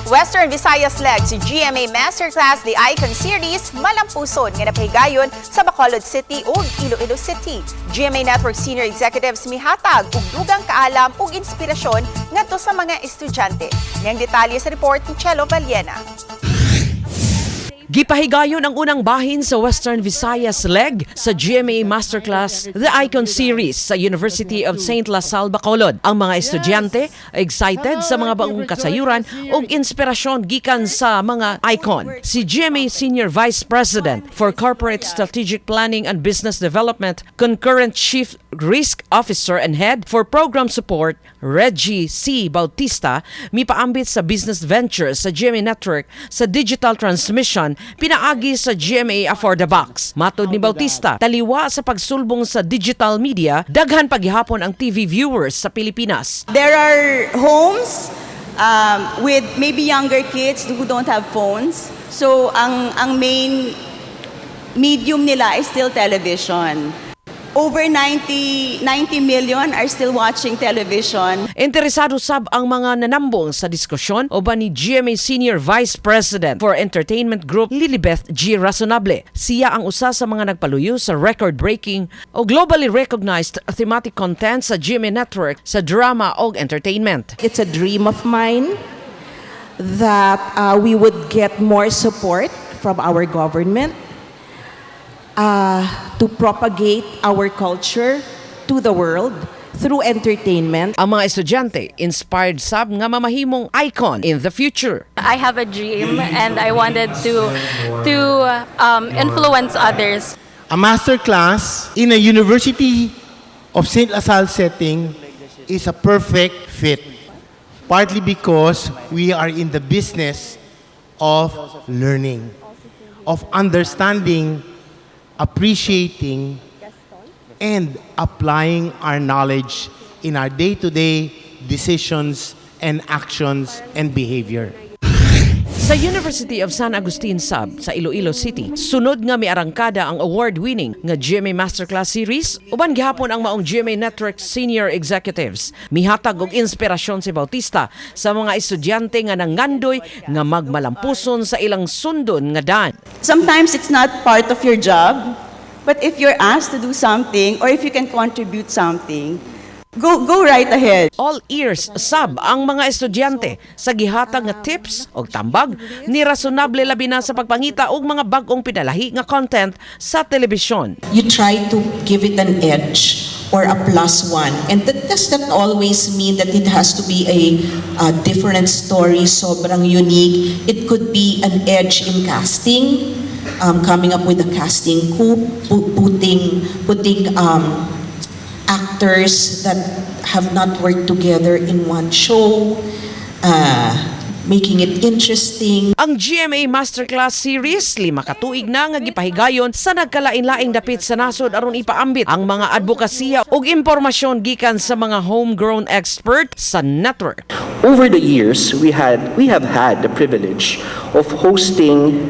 Western Visayas leg si GMA Masterclass The Icon Series malampuson nga Gipahigayon sa Bacolod City ug Iloilo City. GMA Network Senior Executives mihatag og dugang kaalam ug inspirasyon ngadto sa mga estudyante. Ngang detalye sa report ni Chelo Valiena. Gipahigayon ang unang bahin sa Western Visayas leg sa GMA Masterclass The Icon Series sa University of Salle Bacolod. Ang mga estudyante excited sa mga baong kasayuran ug inspirasyon gikan sa mga icon. Si GMA Senior Vice President for Corporate Strategic Planning and Business Development, Concurrent Chief Risk Officer and Head for Program Support, Reggie C. Bautista, mipaambit sa business ventures sa GMA Network sa digital transmission pinaagi sa GMA for the Box. Matod ni Bautista, taliwa sa pagsulbong sa digital media, daghan paghihapon ang TV viewers sa Pilipinas. There are homes with maybe younger kids who don't have phones. So ang main medium nila is still television. Over 90 million are still watching television. Interesado sab ang mga nanambong sa diskusyon uban ni GMA Senior Vice President for Entertainment Group Lilibeth G. Razonable. Siya ang usa sa mga nagpaluyo sa record-breaking o globally recognized thematic content sa GMA Network sa drama o entertainment. It's a dream of mine that we would get more support from our government to propagate our culture to the world through entertainment. Ang mga estudyante inspired sab nga mamahimong icon in the future. I have a dream and I wanted to influence others. A masterclass in a University of St. Salle setting is a perfect fit, partly because we are in the business of learning, of understanding, appreciating, and applying our knowledge in our day-to-day decisions and actions and behavior. Sa University of San Agustin sab sa Iloilo City, sunod nga miarangkada ang award-winning nga GMA Masterclass Series, uban gihapon ang maong GMA Network Senior Executives. Mihatag og inspirasyon si Bautista sa mga estudyante nga nangandoy nga magmalampuson sa ilang sundon nga daan. Sometimes it's not part of your job, but if you're asked to do something or if you can contribute something, go right ahead. All ears sab ang mga estudyante sa gihatag nga tips o tambag ni Razonable labi na sa pagpangita og mga bag-ong pinalahi nga content sa telebisyon. You try to give it an edge or a +1, and that does not always mean that it has to be a different story, sobrang unique. It could be an edge in casting, coming up with a casting coup, putting actors that have not worked together in one show, making it interesting. Ang GMA Masterclass Series 5 ka tuig na nga gipahigayon sa nagkalain-laing dapit sa nasod aron ipaambit ang mga advokasya ug impormasyon gikan sa mga homegrown expert sa network. Over the years, we have had the privilege of hosting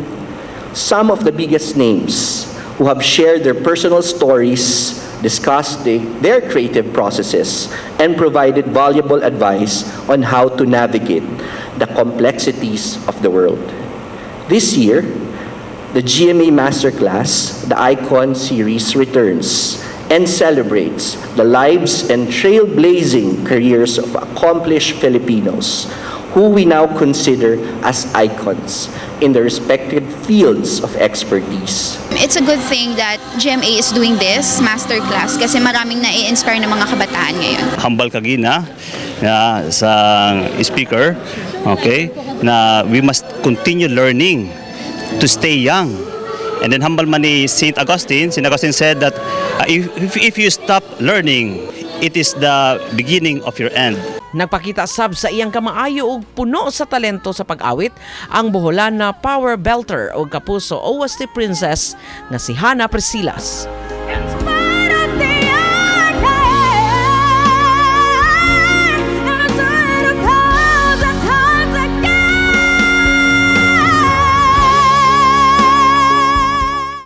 some of the biggest names who have shared their personal stories, discussed their creative processes, and provided valuable advice on how to navigate the complexities of the world. This year, the GMA Masterclass, the Icon Series returns and celebrates the lives and trailblazing careers of accomplished Filipinos who we now consider as icons in their respective fields of expertise. It's a good thing that GMA is doing this masterclass kasi maraming nai-inspire ng mga kabataan ngayon. Hambal kagina sa speaker, okay, na we must continue learning to stay young. And then hambal man ni St. Agustin said that if you stop learning, it is the beginning of your end. Nagpakita sab sa iyang kamaayo ug puno sa talento sa pag-awit ang buholan na power belter o kapuso OST princess nga si Hana Presilas.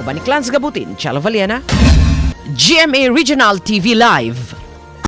Bani Clans Gabutin, Chalo Valiena, GMA Regional TV Live.